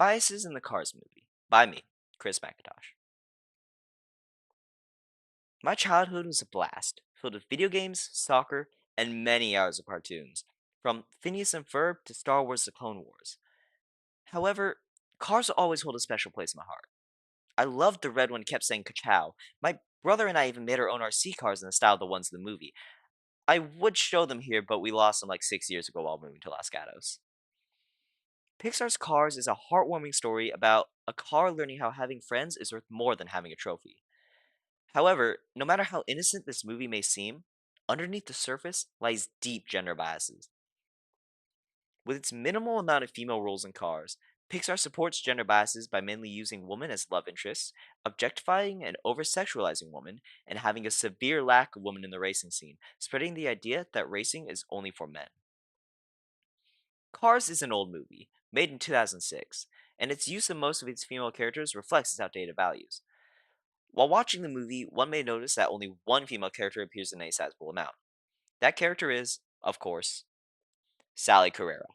Biases in the Cars movie by me, Chris McIntosh. My childhood was a blast, filled with video games, soccer, and many hours of cartoons, from Phineas and Ferb to Star Wars The Clone Wars. However, Cars will always hold a special place in my heart. I loved the red one kept saying ka-chow. My brother and I even made our own RC cars in the style of the ones in the movie. I would show them here, but we lost them like 6 years ago while moving to Los Gatos. Pixar's Cars is a heartwarming story about a car learning how having friends is worth more than having a trophy. However, no matter how innocent this movie may seem, underneath the surface lies deep gender biases. With its minimal amount of female roles in Cars, Pixar supports gender biases by mainly using women as love interests, objectifying and over-sexualizing women, and having a severe lack of women in the racing scene, spreading the idea that racing is only for men. Cars is an old movie, made in 2006, and its use of most of its female characters reflects its outdated values. While watching the movie, one may notice that only one female character appears in a sizable amount. That character is, of course, Sally Carrera.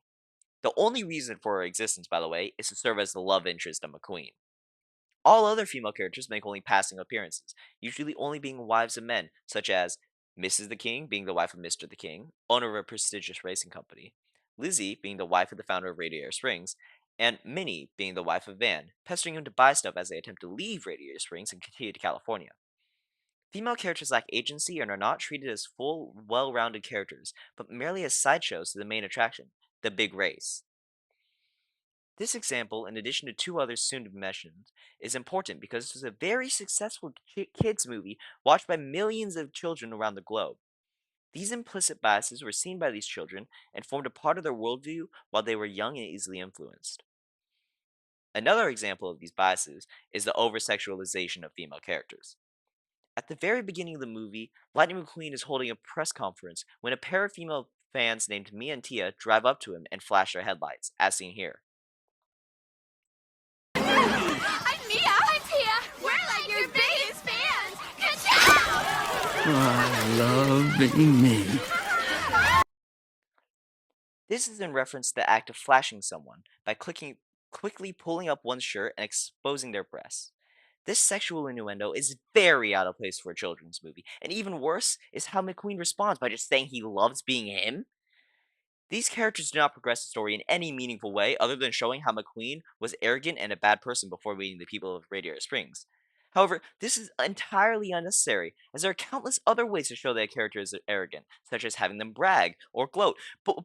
The only reason for her existence, by the way, is to serve as the love interest of McQueen. All other female characters make only passing appearances, usually only being wives of men, such as Mrs. the King being the wife of Mr. the King, owner of a prestigious racing company, Lizzie being the wife of the founder of Radiator Springs, and Minnie being the wife of Van, pestering him to buy stuff as they attempt to leave Radiator Springs and continue to California. Female characters lack agency and are not treated as full, well rounded characters, but merely as sideshows to the main attraction, the big race. This example, in addition to two others soon to be mentioned, is important because it is a very successful kids movie watched by millions of children around the globe. These implicit biases were seen by these children and formed a part of their worldview while they were young and easily influenced. Another example of these biases is the over sexualization of female characters. At the very beginning of the movie, Lightning McQueen is holding a press conference when a pair of female fans named Mia and Tia drive up to him and flash their headlights, as seen here. I'm Mia. I'm Tia. We're like your biggest fans. Ka-chow! I love being me. This is in reference to the act of flashing someone by quickly pulling up one's shirt and exposing their breasts. This sexual innuendo is very out of place for a children's movie, and even worse is how McQueen responds by just saying he loves being him. These characters do not progress the story in any meaningful way other than showing how McQueen was arrogant and a bad person before meeting the people of Radiator Springs. However, this is entirely unnecessary, as there are countless other ways to show that a character is arrogant, such as having them brag or gloat,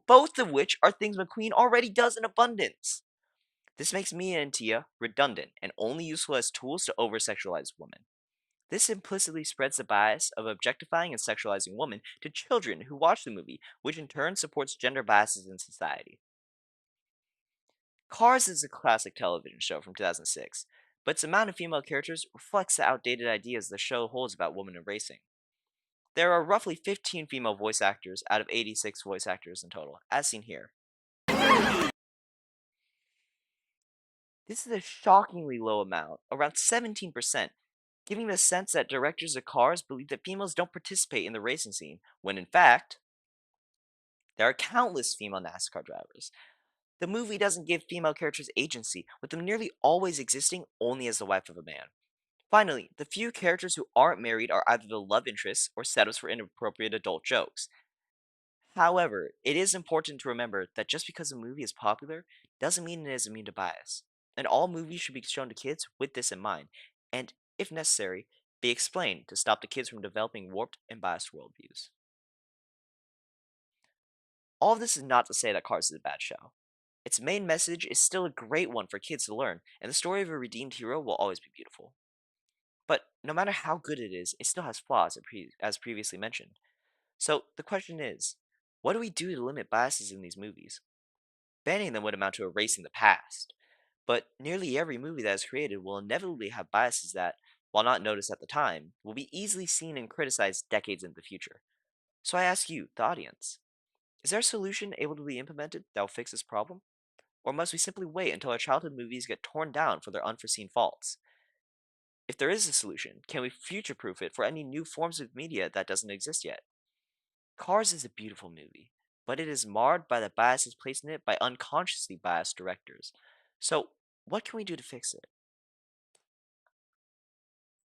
both of which are things McQueen already does in abundance. This makes Mia and Tia redundant and only useful as tools to over-sexualize women. This implicitly spreads the bias of objectifying and sexualizing women to children who watch the movie, which in turn supports gender biases in society. Cars is a classic television show from 2006, but its amount of female characters reflects the outdated ideas the show holds about women in racing. There are roughly 15 female voice actors out of 86 voice actors in total, as seen here. This is a shockingly low amount, around 17%, giving the sense that directors of Cars believe that females don't participate in the racing scene, when in fact, there are countless female NASCAR drivers. The movie doesn't give female characters agency, with them nearly always existing only as the wife of a man. Finally, the few characters who aren't married are either the love interests or setups for inappropriate adult jokes. However, it is important to remember that just because a movie is popular doesn't mean it is immune to bias, and all movies should be shown to kids with this in mind, and, if necessary, be explained to stop the kids from developing warped and biased worldviews. All of this is not to say that Cars is a bad show. Its main message is still a great one for kids to learn, and the story of a redeemed hero will always be beautiful. But no matter how good it is, it still has flaws, as previously mentioned. So the question is, what do we do to limit biases in these movies? Banning them would amount to erasing the past. But nearly every movie that is created will inevitably have biases that, while not noticed at the time, will be easily seen and criticized decades into the future. So I ask you, the audience, is there a solution able to be implemented that will fix this problem? Or must we simply wait until our childhood movies get torn down for their unforeseen faults? If there is a solution, can we future proof it for any new forms of media that doesn't exist yet? Cars is a beautiful movie, but it is marred by the biases placed in it by unconsciously biased directors. So, What can we do to fix it?